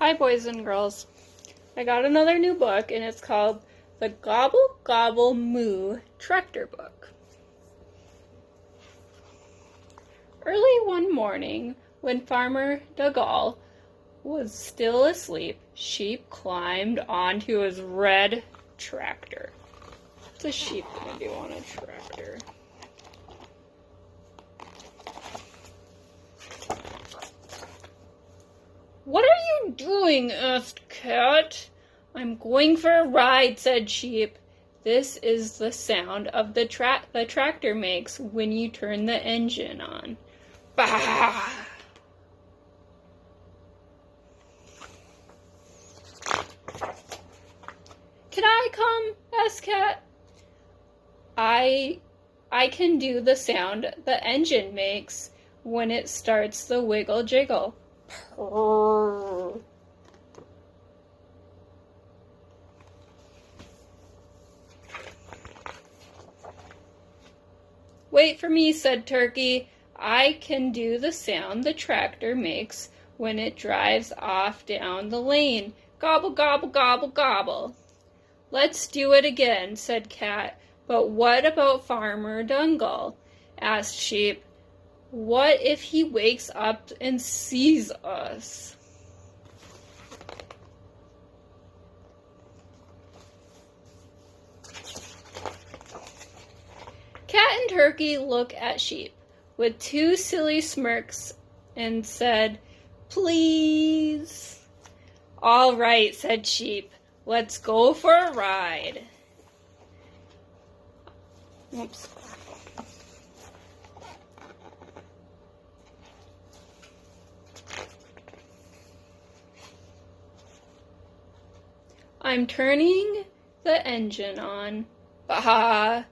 Hi, boys and girls. I got another new book, and it's called the Gobble, Gobble, Moo Tractor Book. Early one morning, when Farmer Gobble was still asleep, Sheep climbed onto his red tractor. What's a sheep gonna do on a tractor? "What are you doing?" asked Cat. "I'm going for a ride," said Sheep. "This is the sound of the tractor makes when you turn the engine on." Bah! "Can I come?" asked Cat. I can do the sound the engine makes when it starts the wiggle jiggle. Purr. "Wait for me," said Turkey. "I can do the sound the tractor makes when it drives off down the lane. Gobble, gobble, gobble, gobble." "Let's do it again," said Cat. "But what about Farmer Dungle?" asked Sheep. "What if he wakes up and sees us?" Cat and Turkey looked at Sheep with two silly smirks and said, "Please." "All right," said Sheep. "Let's go for a ride." Oops. I'm turning the engine on. Bah!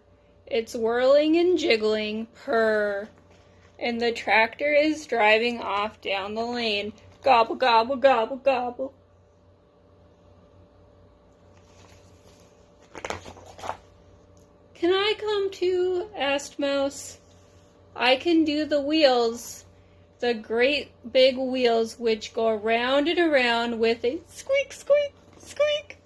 It's whirling and jiggling. Purr! And the tractor is driving off down the lane. Gobble, gobble, gobble, gobble. "Can I come too?" asked Mouse. "I can do the wheels, the great big wheels which go round and around with a squeak, squeak, squeak."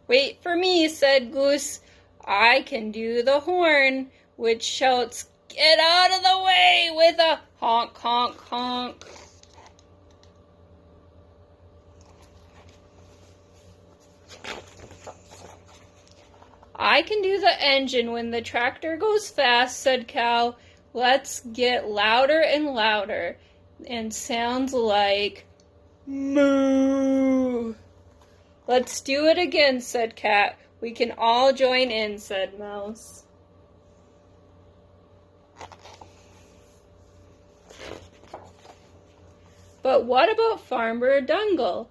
"Wait for me," said Goose. "I can do the horn, which shouts, 'Get out of the way,' with a honk, honk, honk." "I can do the engine when the tractor goes fast," said Cow. "Let's get louder and louder, and sounds like moo." "Let's do it again," said Cat. "We can all join in," said Mouse. "But what about Farmer Dungle?"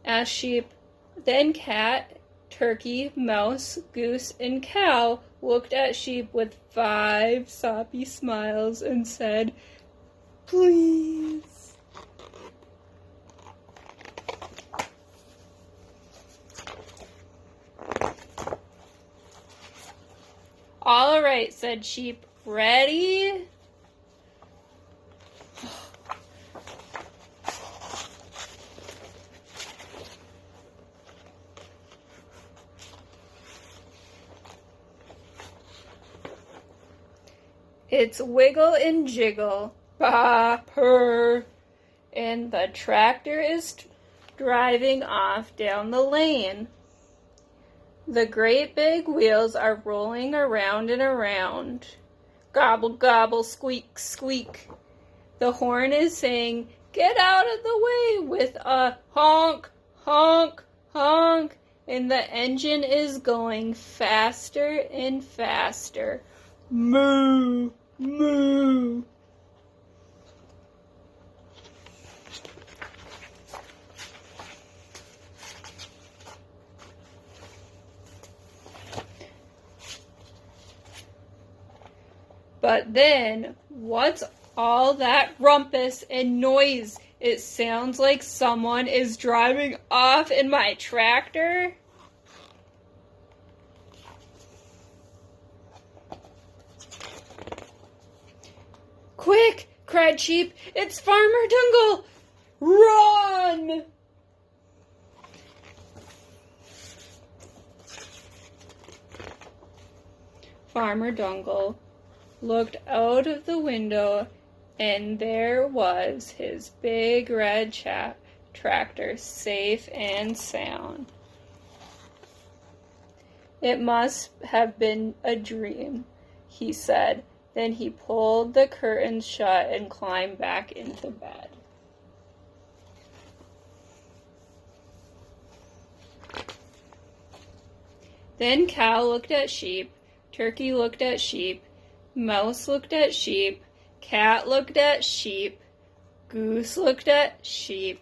asked Sheep. Then Cat, Turkey, Mouse, Goose, and Cow looked at Sheep with 5 soppy smiles and said, "Please." "All right," said Sheep. "Ready?" It's wiggle and jiggle, bah, purr, and the tractor is driving off down the lane. The great big wheels are rolling around and around. Gobble, gobble, squeak, squeak. The horn is saying, 'Get out of the way,' with a honk, honk, honk, and the engine is going faster and faster. Moo, moo." But then, what's all that rumpus and noise? It sounds like someone is driving off in my tractor. "Quick!" cried Sheep. "It's Farmer Dungle! Run!" Farmer Dungle looked out of the window, and there was his big red tractor, safe and sound. "It must have been a dream," he said. Then he pulled the curtains shut and climbed back into bed. Then Cow looked at sheep, Turkey looked at sheep, Mouse looked at sheep, Cat looked at sheep, Goose looked at sheep,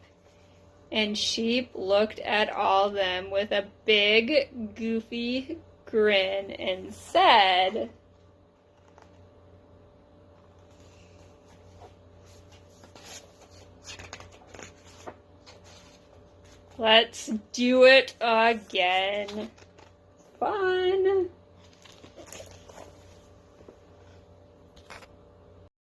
and Sheep looked at all of them with a big, goofy grin and said, "Let's do it again." Fun!